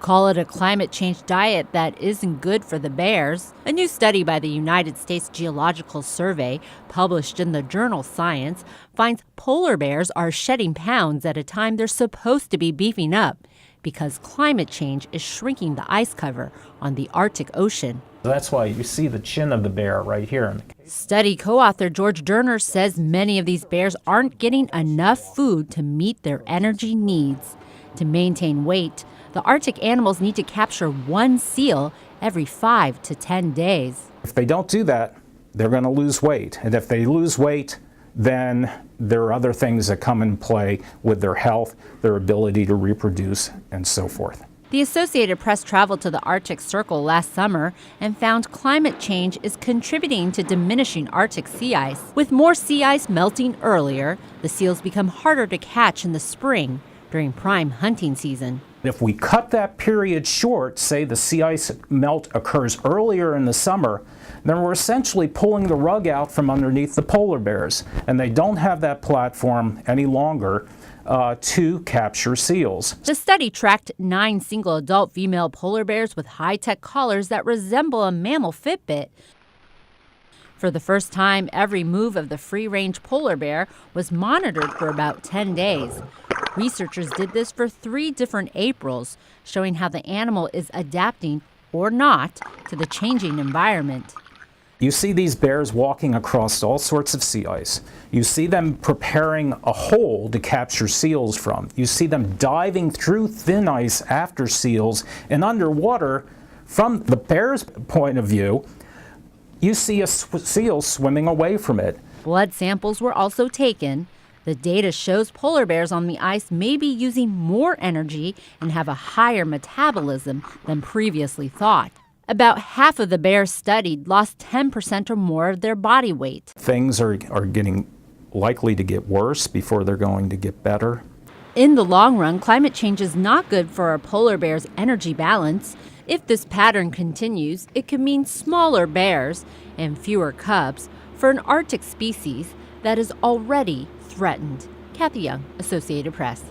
Call it a climate change diet that isn't good for the bears. A new study by the United States Geological Survey, published in the journal Science, finds polar bears are shedding pounds at a time they're supposed to be beefing up because climate change is shrinking the ice cover on the Arctic Ocean. That's why you see the chin of the bear right here. Study co-author George Durner says many of these bears aren't getting enough food to meet their energy needs. To maintain weight, the Arctic animals need to capture one seal every 5 to 10 days. If they don't do that, they're going to lose weight. And if they lose weight, then there are other things that come in play with their health, their ability to reproduce, and so forth. The Associated Press traveled to the Arctic Circle last summer and found climate change is contributing to diminishing Arctic sea ice. With more sea ice melting earlier, the seals become harder to catch in the spring during prime hunting season. If we cut that period short, say the sea ice melt occurs earlier in the summer, then we're essentially pulling the rug out from underneath the polar bears, and they don't have that platform any longer to capture seals. The study tracked 9 single adult female polar bears with high-tech collars that resemble a mammal Fitbit. For the first time, every move of the free-range polar bear was monitored for about 10 days. Researchers did this for 3 different Aprils, showing how the animal is adapting or not to the changing environment. You see these bears walking across all sorts of sea ice. You see them preparing a hole to capture seals from. You see them diving through thin ice after seals, and underwater, from the bear's point of view, you see a seal swimming away from it. Blood samples were also taken. The data shows polar bears on the ice may be using more energy and have a higher metabolism than previously thought. About half of the bears studied lost 10% or more of their body weight. Things are getting likely to get worse before they're going to get better. In the long run, climate change is not good for our polar bears' energy balance. If this pattern continues, it could mean smaller bears and fewer cubs for an Arctic species that is already threatened. Kathy Young, Associated Press.